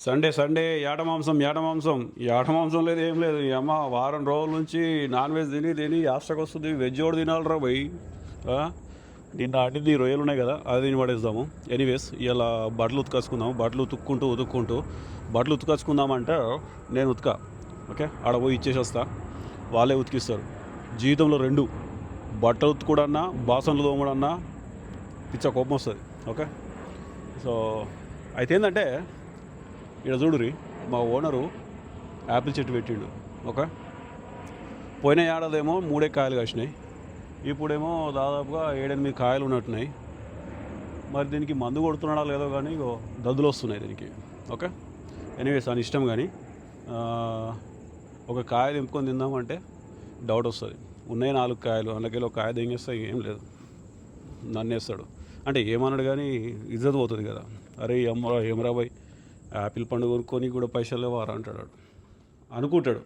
Sunday Sunday యాట మాంసం యాట మాంసం లేదు, ఏం లేదు. ఈ అమ్మ వారం రోజుల నుంచి నాన్ వెజ్ తిని ఆస్టకు వస్తుంది. వెజ్ కూడా తినాలిరా పోయి. నిన్న ఆడింది రొయ్యలు ఉన్నాయి కదా, అది తిని పడేద్దాము. ఎనీవేస్, ఇలా బట్టలు ఉతుకేసుకుందాము. బట్టలు ఉతుక్కుంటూ బట్టలు ఉతుకేసుకుందామంటే నేను ఉతుకా. ఓకే, ఆడ పోయి ఇచ్చేసి వస్తా, వాళ్ళే ఉతికిస్తారు. జీవితంలో రెండు, బట్టలు ఉతుకుడన్నా బాసనలు తోముడన్నా పిచ్చ కోపం వస్తుంది. ఓకే, సో అయితే ఏంటంటే ఇక్కడ చూడురి, మా ఓనరు యాపిల్ చెట్టు పెట్టిండు. ఓకే, పోయిన ఏడాదేమో 3 కాయలు కాసినాయి, ఇప్పుడేమో దాదాపుగా 7-8 కాయలు ఉన్నట్టున్నాయి. మరి దీనికి మందు కొడుతున్నాడా లేదో కానీ దద్దులు వస్తున్నాయి దీనికి. ఓకే, ఎనీవేస్ అని ఇష్టం. కానీ ఒక కాయ తెంపుకొని తిందామంటే డౌట్ వస్తుంది. ఉన్నాయి 4 కాయలు, అందులోకి ఒక కాయ తెంగేస్తే ఏం లేదు, నన్నేస్తాడు. అంటే ఏమన్నాడు కానీ ఇజ్జత్ పోతుంది కదా. అరే ఏమరా బాయ్, యాపిల్ పండు కొనుక్కొని కూడా పైసలు లేవారా అంటాడు, అనుకుంటాడు,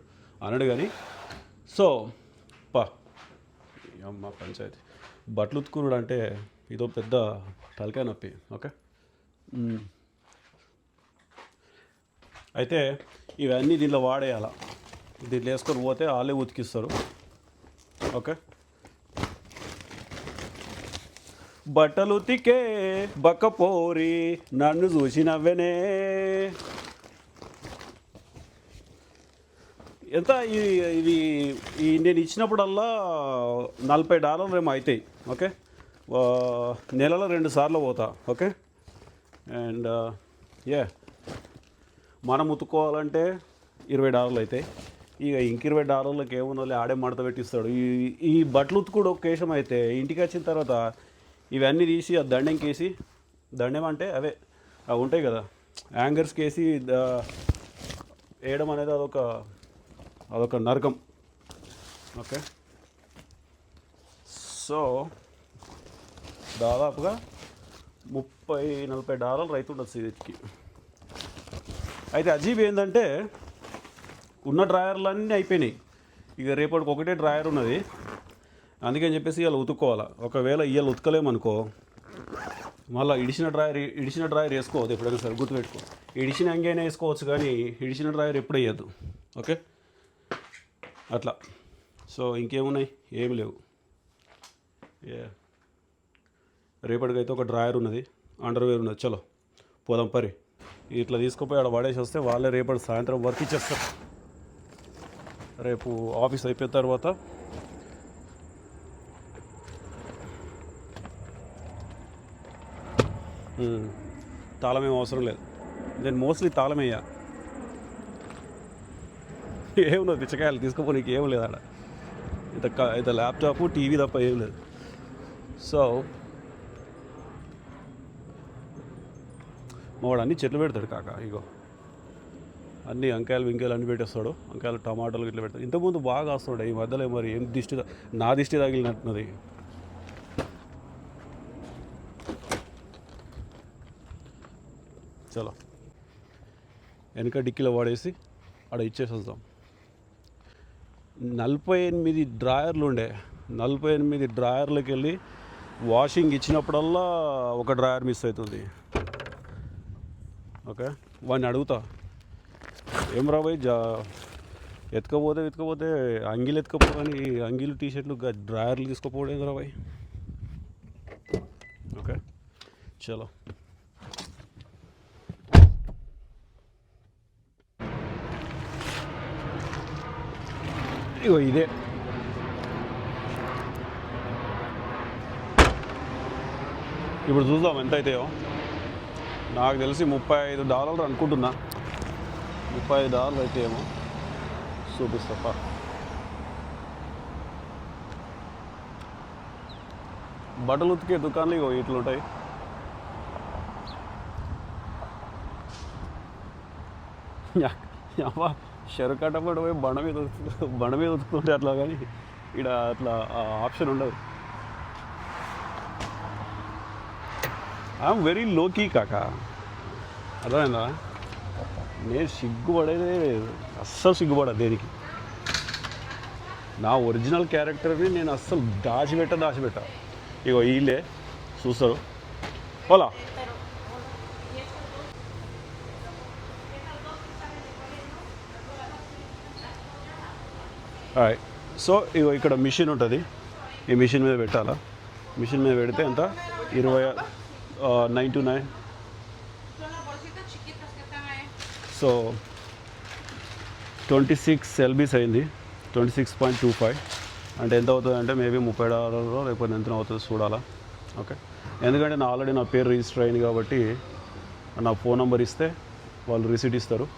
అన్నాడు. కానీ సో అమ్మ పంచాయతీ బట్టలు ఉతుకున్నాడు అంటే ఇదో పెద్ద తలకాయ నొప్పి. ఓకే, అయితే ఇవన్నీ దీంట్లో వాడేయాల. దీంట్లో వేసుకొని పోతే వాళ్ళే ఉతికిస్తారు. ఓకే, బట్టలు ఉతికే బక్కపోరి నన్ను చూసి నవ్వెనే. ఎంత ఇది నేను ఇచ్చినప్పుడల్లా $40 ఏమో అవుతాయి. ఓకే, నెలలో 2 సార్లు పోతా. ఓకే, అండ్ మనం ఉతుక్కోవాలంటే $20 అవుతాయి. ఇక ఇంక $20 ఏముందో ఆడే మడత పెట్టిస్తాడు. ఈ బట్టలు ఉతుకుడు ఒక కేశం అయితే ఇంటికి వచ్చిన తర్వాత ఇవన్నీ తీసి ఆ దండెంకేసి, దండెం అంటే అవే అవి ఉంటాయి కదా, యాంగర్స్కి వేసి వేయడం అనేది అదొక నరకం. ఓకే, సో దాదాపుగా $30-40 రైతుండొచ్చు వీటికి. అయితే అజీబ్ ఏంటంటే ఉన్న డ్రాయర్లన్నీ అయిపోయినాయి. ఇక రేపటికి ఒకటే డ్రాయర్ ఉన్నది, అందుకని చెప్పేసి ఇవాళ ఉతుక్కోవాలి. ఒకవేళ ఇవాళ ఉతకలేమనుకో మళ్ళీ ఇడిచిన డ్రాయర్ వేసుకోవద్దు ఎప్పుడైనా సరే, గుర్తుపెట్టుకో. ఇడిచిన అంగైనా వేసుకోవచ్చు కానీ ఇడిచిన డ్రాయర్ ఎప్పుడు వేయద్దు. ఓకే, అట్లా. సో ఇంకేమున్నాయి, ఏమి లేవు. రేపటికైతే ఒక డ్రాయర్ ఉన్నది, అండర్వేర్ ఉన్నది. చలో పోదాం పరి. ఇట్లా తీసుకుపోయి ఆడ పడేసి వస్తే వాళ్ళే రేపటి సాయంత్రం వర్క్ ఇచ్చేస్తారు. రేపు ఆఫీస్ అయిపోయిన తర్వాత తాళం ఏం అవసరం లేదు. నేను మోస్ట్లీ తాళం వేయ. ఏమున్నది పిచ్చకాయలు తీసుకుపోనీకి ఏం లేదు ఆడ. ఇంత ల్యాప్టాప్ టీవీ తప్ప ఏం లేదు. సో వాడు అన్ని చెట్లు పెడతాడు కాక. ఇగో అన్ని వంకాయలు అన్నీ పెట్టేస్తాడు. వంకాయలు టమాటాలు ఇట్లా పెడతాడు. ఇంతకుముందు బాగా వస్తాడు, ఈ మధ్యలో మరి ఏం నా దిష్టి తగిలినట్టున్నది. చలో వెనక డిక్కీలో వాడేసి ఆడ ఇచ్చేసి వద్దాం. 48 డ్రాయర్లు ఉండే, 48 డ్రాయర్లకి వెళ్ళి వాషింగ్ ఇచ్చినప్పుడల్లా ఒక డ్రాయర్ మిస్ అవుతుంది. ఓకే, వాడిని అడుగుతా, ఏం రా భయ్ ఎత్తుకపోతే అంగీలు కానీ అంగీలు టీషర్ట్లు డ్రాయర్లు తీసుకుపోవడం రా భయ్. ఓకే, చలో. ఇగో ఇదే ఇప్పుడు చూద్దాం ఎంత అవుతాయో. నాకు తెలిసి $35 అనుకుంటున్నా. $35 అయితే ఏమో చూపిస్తా. బట్టలు ఉతికే దుకాణాలు ఇగో ఇట్లా ఉంటాయి. షెరకట్ట పడి పోయి బండ మీద ఉతుకుంటే అట్లా, కానీ ఇక్కడ అట్లా ఆప్షన్ ఉండదు. ఐఎమ్ వెరీ లోకీ కాక, అర్థమైందా? నేను సిగ్గుపడేదే అస్సలు సిగ్గుపడా దేనికి. నా ఒరిజినల్ క్యారెక్టర్ని నేను అస్సలు దాచిపెట్ట. ఇగో వీళ్ళే చూస్తారు. పోలా రైట్. సో ఇగో ఇక్కడ మిషన్ ఉంటుంది, ఈ మిషన్ మీద పెట్టాలా. మిషన్ మీద పెడితే ఎంత 9 to 9. సో 26 LBs అయింది, 26.25 అంటే ఎంత అవుతుంది అంటే మేబీ $30 లేకపోతే ఎంత అవుతుంది చూడాలా. ఓకే, ఎందుకంటే నా ఆల్రెడీ నా పేరు రిజిస్టర్ అయింది కాబట్టి నా ఫోన్ నెంబర్ ఇస్తే వాళ్ళు రిసీట్ ఇస్తారు.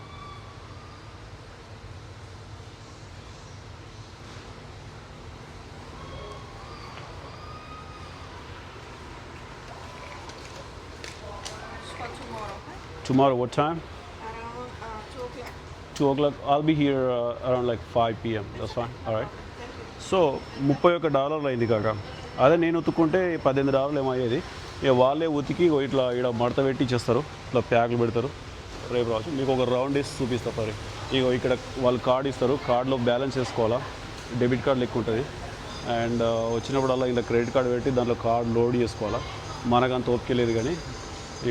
Tomorrow, what time? Around 2 o'clock. 2 o'clock. I'll be here around like 5 p.m. That's fine. All right. So $31 అయింది కాక. అదే నేను ఉతుక్కుంటే $18 ఏమో అయ్యేది. ఇక వాళ్ళే ఉతికి ఇట్లా ఇక్కడ మడత పెట్టి ఇచ్చేస్తారు, ఇట్లా ప్యాక్లు పెడతారు. రేపు రావచ్చు మీకు ఒక రౌండ్ వేసి చూపిస్తా పరి. ఇక ఇక్కడ వాళ్ళు కార్డు ఇస్తారు, కార్డులో బ్యాలెన్స్ వేసుకోవాలా, డెబిట్ కార్డు లెక్క ఉంటుంది. అండ్ వచ్చినప్పుడల్లా ఇలా క్రెడిట్ కార్డు పెట్టి దాంట్లో కార్డు లోడ్ చేసుకోవాలా. మనకంత ఓపిక లేదు కానీ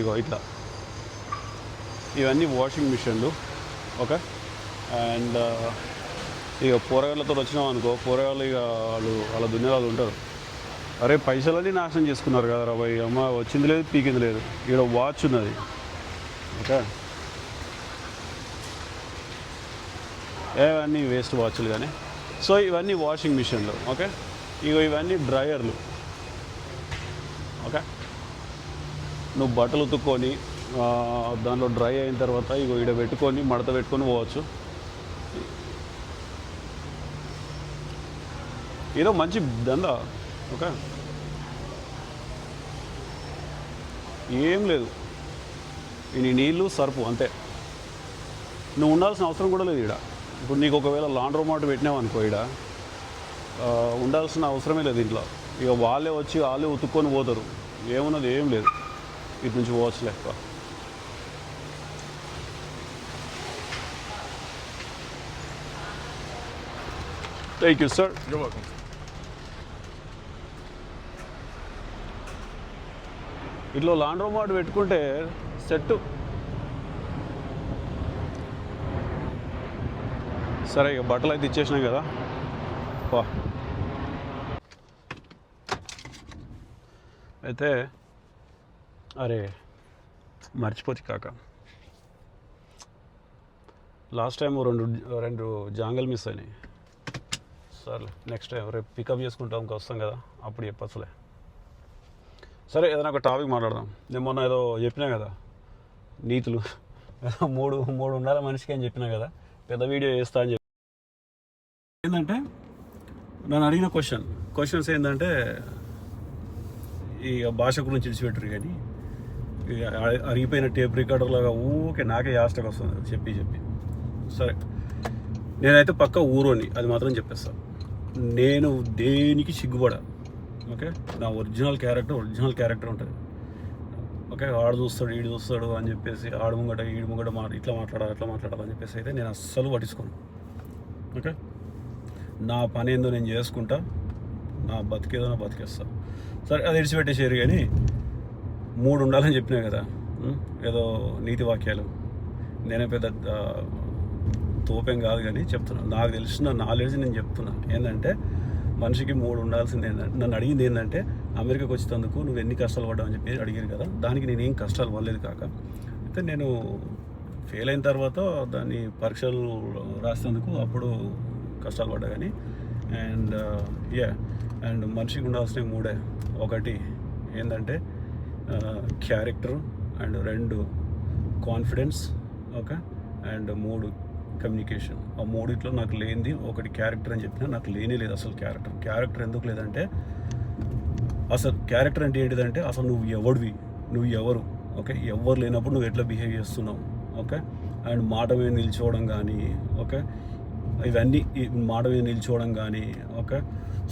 ఇగో ఇట్లా ఇవన్నీ వాషింగ్ మిషన్లు. ఓకే, అండ్ ఇక కూరగాయలతో వచ్చినాం అనుకో, కూరగాయలు ఇక వాళ్ళ దున్నేవాళ్ళు ఉంటారు. అరే పైసలన్నీ నాశనం చేసుకున్నారు కదా రా భయ్, అమ్మ వచ్చింది లేదు పీకింది లేదు. ఇక్కడ వాచ్ ఉన్నది. ఓకే, ఇవన్నీ వేస్ట్ వాచ్లు కానీ. సో ఇవన్నీ వాషింగ్ మిషన్లు. ఓకే, ఇక ఇవన్నీ డ్రయర్లు. ఓకే, నువ్వు బట్టలు ఉతుక్కొని దాంట్లో డ్రై అయిన తర్వాత ఇగో ఈడ పెట్టుకొని మడత పెట్టుకొని పోవచ్చు. ఏదో మంచి దందా. ఓకే, ఏం లేదు, ఈ నీళ్ళు సర్పు అంతే. నువ్వు ఉండాల్సిన అవసరం కూడా లేదు ఈడ. ఇప్పుడు నీకు ఒకవేళ లాండ్రోమాట్ పెట్టినావు అనుకో, ఈడ ఉండాల్సిన అవసరమే లేదు ఇంట్లో. ఇక వాళ్ళే వచ్చి వాళ్ళే ఉతుక్కొని పోతారు. ఏమున్నది ఏం లేదు, ఇటు నుంచి పోవచ్చు లెక్క. Thank you, sir. You're welcome. ఇట్లా లాండ్రోమాట్ పెట్టుకుంటే సెట్. సరే ఇక బట్టలు అయితే ఇచ్చేసినాం కదా. అయితే అరే మర్చిపోతే కాక, లాస్ట్ టైం రెండు జాంగల్ మిస్ అయినాయి. సరే నెక్స్ట్ టైం రేపు పికప్ చేసుకుంటాం, వస్తాం కదా అప్పుడు చెప్పచ్చులే. సరే ఏదైనా ఒక టాపిక్ మాట్లాడదాం. నేను మొన్న ఏదో చెప్పినా కదా నీతులు, మూడు ఉండాలి మనిషికి అని చెప్పినా కదా, పెద్ద వీడియో చేస్తా అని చెప్పి. ఏంటంటే నన్ను అడిగిన క్వశ్చన్స్ ఏంటంటే ఈ భాష గురించి విడిచిపెట్టరు కానీ అరిగిపోయిన టేప్ రికార్డర్ లాగా ఊకే నాకే యాస్టక్ వస్తుంది చెప్పి. సరే నేనైతే పక్క ఊరోని, అది మాత్రం చెప్పేస్తాను. నేను దేనికి సిగ్గుపడా. ఓకే, నా ఒరిజినల్ క్యారెక్టర్ ఉంటుంది. ఓకే, ఆడు చూస్తాడు ఈడు చూస్తాడు అని చెప్పేసి ఆడు ముంగట ఈడు ముంగట ఇట్లా మాట్లాడాలని చెప్పేసి అయితే నేను అస్సలు పట్టించుకోను. ఓకే, నా పని ఏందో నేను చేసుకుంటా, నా బతికేదో నా బతికేస్తా. సరే అది విడిచిపెట్టేసారు కానీ 3 ఉండాలని చెప్పినా కదా, ఏదో నీతి వాక్యాలు. నేనే పెద్ద తోపేం కాదు కానీ చెప్తున్నా, నాకు తెలిసిన నాలెడ్జ్ నేను చెప్తున్నా. ఏంటంటే మనిషికి 3 ఉండాల్సింది. ఏంటంటే నన్ను అడిగింది ఏంటంటే అమెరికాకి వచ్చేందుకు నువ్వు ఎన్ని కష్టాలు పడ్డావు అని చెప్పి అడిగారు కదా, దానికి నేనేం కష్టాలు పడలేదు కాక. అయితే నేను ఫెయిల్ అయిన తర్వాత దాన్ని పరీక్షలు రాసేందుకు అప్పుడు కష్టాలు పడ్డా కానీ. అండ్ మనిషికి ఉండాల్సిన 3. ఒకటి ఏంటంటే character, and 2 confidence. Okay, and 3 communication. ఆ 3 నాకు లేనిది ఒకటి క్యారెక్టర్ అని చెప్పినా, నాకు లేనే లేదు అసలు క్యారెక్టర్ ఎందుకు లేదంటే, అసలు క్యారెక్టర్ అంటే ఏంటిదంటే అసలు నువ్వు ఎవరు. ఓకే, ఎవరు లేనప్పుడు నువ్వు ఎట్లా బిహేవ్ చేస్తున్నావు. ఓకే, అండ్ మాట మీద నిల్చోవడం కానీ. ఓకే, ఇవన్నీ మాట మీద నిల్చోవడం కానీ. ఓకే,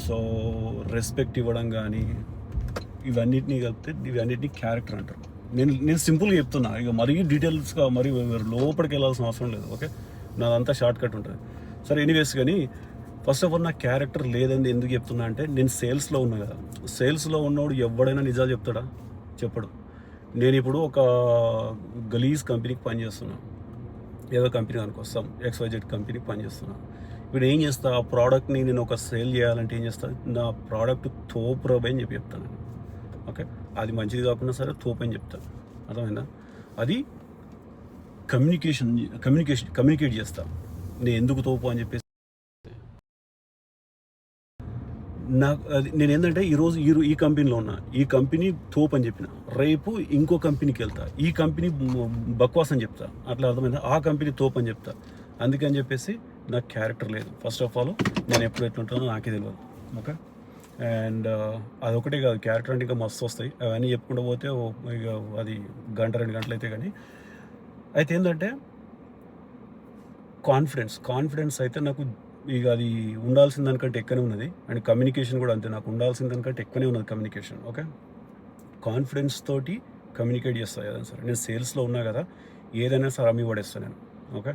సో రెస్పెక్ట్ ఇవ్వడం కానీ, ఇవన్నిటిని కలిపితే ఇవన్నిటిని క్యారెక్టర్ అంటారు. నేను సింపుల్గా చెప్తున్నా, ఇక మరీ డీటెయిల్స్గా మరీ లోపలికి వెళ్ళాల్సిన అవసరం లేదు. ఓకే, నాదంతా షార్ట్ కట్ ఉంటుంది. సరే ఎనీవేస్ కానీ ఫస్ట్ ఆఫ్ ఆల్ నా క్యారెక్టర్ లేదని ఎందుకు చెప్తున్నా అంటే, నేను సేల్స్లో ఉన్నా కదా. సేల్స్లో ఉన్నవాడు ఎవడైనా నిజాలు చెప్తాడా? చెప్పడు. నేను ఇప్పుడు ఒక గలీజ్ కంపెనీకి పనిచేస్తున్నా, ఏదో కంపెనీ అనుకొస్తాం XYZ కంపెనీకి పనిచేస్తున్నా. ఇప్పుడు ఏం చేస్తా ఆ ప్రోడక్ట్ని నేను ఒక సేల్ చేయాలంటే ఏం చేస్తా, నా ప్రోడక్ట్ తోపురబై అని చెప్తాను. ఓకే, అది మంచిది కాకుండా సరే తోపు అని చెప్తాను. అర్థమైందా? అది కమ్యూనికేట్ చేస్తా నేను ఎందుకు తోపు అని చెప్పేసి. నాకు అది నేను ఏంటంటే ఈరోజు ఈ కంపెనీలో ఉన్నా, ఈ కంపెనీ తోపు అని చెప్పిన, రేపు ఇంకో కంపెనీకి వెళ్తా, ఈ కంపెనీ బక్వాస్ అని చెప్తా. అట్లా అర్థమైందా? ఆ కంపెనీ తోపు అని చెప్తా. అందుకని చెప్పేసి నాకు క్యారెక్టర్ లేదు. ఫస్ట్ ఆఫ్ ఆల్ నేను ఎప్పుడు ఎట్లుంటానో నాకే తెలియదు. ఓకే, అండ్ అదొకటే కాదు, క్యారెక్టర్ అంటే ఇంకా మస్తు వస్తాయి. అవన్నీ చెప్పుకుంటూ పోతే ఇక అది గంట 2 గంటలు అయితే. కానీ అయితే ఏంటంటే కాన్ఫిడెన్స్ అయితే నాకు ఇక అది ఉండాల్సిన దానికంటే ఎక్కువనే ఉన్నది. అండ్ కమ్యూనికేషన్ కూడా అంతే, నాకు ఉండాల్సిన దానికంటే ఎక్కువనే ఉన్నది కమ్యూనికేషన్. ఓకే, కాన్ఫిడెన్స్ తోటి కమ్యూనికేట్ చేస్తాను ఏదైనా సరే. నేను సేల్స్లో ఉన్నా కదా, ఏదైనా సరే అమ్మి పడేస్తాను నేను. ఓకే,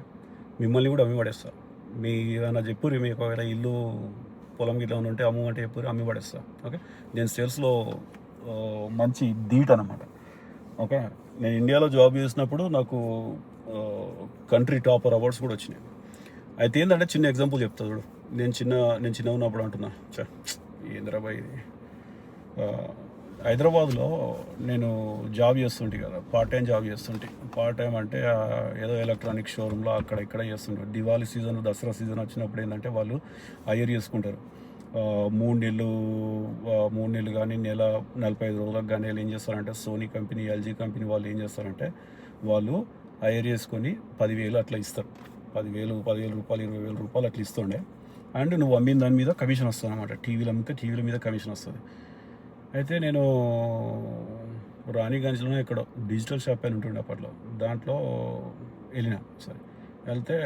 మిమ్మల్ని కూడా అమ్మి పడేస్తాను. మీ ఏదైనా చెప్పుర్రి, మీకు ఒకవేళ ఇల్లు పొలం గిట్లా ఉంటే అమ్మంటే చెప్పుర్రి, అమ్మి పడేస్తాను. ఓకే, నేను సేల్స్లో మంచి ధీట్ అనమాట. ఓకే, నేను ఇండియాలో జాబ్ చేసినప్పుడు నాకు కంట్రీ టాపర్ అవార్డ్స్ కూడా వచ్చినాయి. అయితే ఏంటంటే చిన్న ఎగ్జాంపుల్ చెప్తా చూడు. నేను చిన్న ఉన్నప్పుడు అంటున్నా, ఏంద్రాబాయ్ ఇది, హైదరాబాద్లో నేను జాబ్ చేస్తుంటే కదా, పార్ట్ టైం జాబ్ చేస్తుంటే. పార్ట్ టైం అంటే ఏదో ఎలక్ట్రానిక్ షోరూంలో అక్కడ ఇక్కడ చేస్తుంటారు. దివాళీ సీజన్, దసరా సీజన్ వచ్చినప్పుడు ఏంటంటే వాళ్ళు హైర్ చేసుకుంటారు. 3 నెలలు కానీ నెల 45 రోజులకు కానీ వాళ్ళు ఏం చేస్తారంటే, సోనీ కంపెనీ, ఎల్జీ కంపెనీ వాళ్ళు ఏం చేస్తారంటే, వాళ్ళు హైర్ చేసుకొని 10,000 అట్లా ఇస్తారు. 10,000 రూపాయలు, 20,000 రూపాయలు అట్లా ఇస్తుండే. అండ్ నువ్వు అమ్మిన దాని మీద కమిషన్ వస్తుంది అనమాట. టీవీలు అమ్మితే టీవీల మీద కమిషన్ వస్తుంది. అయితే నేను రాణిగంజ్లో ఇక్కడ డిజిటల్ షాప్ అని ఉంటుండే అప్పట్లో, దాంట్లో వెళ్తే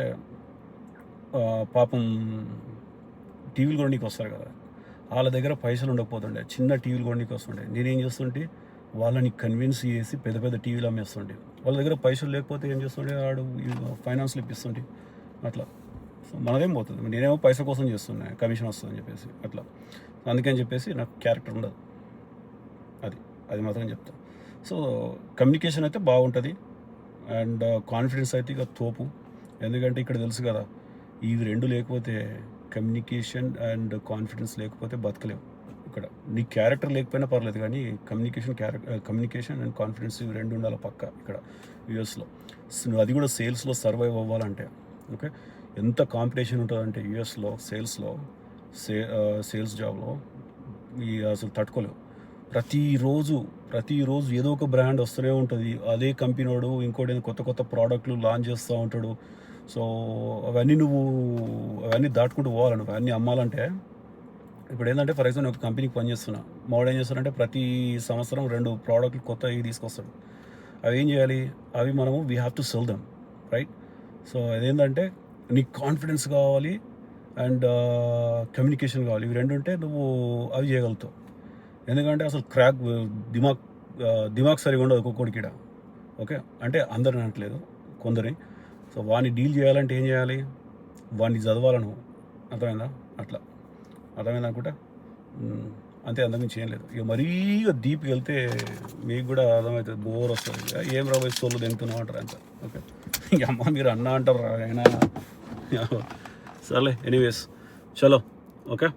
పాపం టీవీలు కొనడానికి వస్తారు కదా, వాళ్ళ దగ్గర పైసలు ఉండకపోతుండే, చిన్న టీవీలు కొనడానికి వస్తుండే. నేనేం చేస్తుంటే వాళ్ళని కన్విన్స్ చేసి పెద్ద పెద్ద టీవీలు అమ్మేస్తుండే. వాళ్ళ దగ్గర పైసలు లేకపోతే ఏం చేస్తుండే, వాడు ఫైనాన్స్లో ఇప్పిస్తుంటే. అట్లా సో మనదేం పోతుంది, నేనేమో పైసల కోసం చేస్తున్నా, కమిషన్ వస్తుందని చెప్పేసి అట్లా. అందుకని చెప్పేసి నాకు క్యారెక్టర్ ఉండదు. అది మాత్రం చెప్తా. సో కమ్యూనికేషన్ అయితే బాగుంటుంది, అండ్ కాన్ఫిడెన్స్ అయితే ఇక తోపు. ఎందుకంటే ఇక్కడ తెలుసు కదా, ఇవి రెండు లేకపోతే, కమ్యూనికేషన్ అండ్ కాన్ఫిడెన్స్ లేకపోతే బతకలేవు. ఇక్కడ నీ క్యారెక్టర్ లేకపోయినా పర్లేదు, కానీ కమ్యూనికేషన్ అండ్ కాన్ఫిడెన్స్ ఇవి రెండు ఉండాలి పక్క ఇక్కడ యూఎస్లో. నువ్వు అది కూడా సేల్స్లో సర్వైవ్ అవ్వాలంటే. ఓకే, ఎంత కాంపిటీషన్ ఉంటుందంటే యూఎస్లో సేల్స్ జాబ్లో అసలు తట్టుకోలేవు. ప్రతిరోజు ఏదో ఒక బ్రాండ్ వస్తూనే ఉంటుంది. అదే కంపెనీ వాడు ఇంకోటి కొత్త ప్రోడక్ట్లు లాంచ్ చేస్తూ ఉంటాడు. సో అవన్నీ దాటుకుంటూ పోవాలి. నువ్వు అవన్నీ అమ్మాలంటే, ఇప్పుడు ఏంటంటే ఫర్ ఎగ్జాంపుల్ ఒక కంపెనీకి పనిచేస్తున్నా, మావాడు ఏం చేస్తాడంటే ప్రతి సంవత్సరం 2 ప్రోడక్ట్లు కొత్తవి తీసుకొస్తాడు. అవి ఏం చేయాలి, అవి మనము we have to cell them, right? So అదేంటంటే నీకు కాన్ఫిడెన్స్ కావాలి అండ్ కమ్యూనికేషన్ కావాలి. ఇవి రెండు ఉంటే నువ్వు అవి చేయగలుగుతావు. ఎందుకంటే అసలు దిమాగ్ సరిగా ఉండదు ఒక్కొక్కడికిడ. ఓకే, అంటే అందరిని అనట్లేదు, కొందరి. సో వాడిని డీల్ చేయాలంటే ఏం చేయాలి, వాడిని చదవాలను. అర్థమైందా? అర్థమైంది అనుకుంటా. అంతే, అంతకుమించి ఏం లేదు. ఇక మరీ డీప్కి వెళ్తే మీకు కూడా అర్థమవుతుంది, బోర్ వస్తుంది. ఏం రాబోయే సోళ్ళు తింటున్నావు అంటారు అంత. ఓకే, ఇంక అమ్మ మీరు అన్న అంటారు అయినా. సర్లే, ఎనీవేస్ చలో. ఓకే.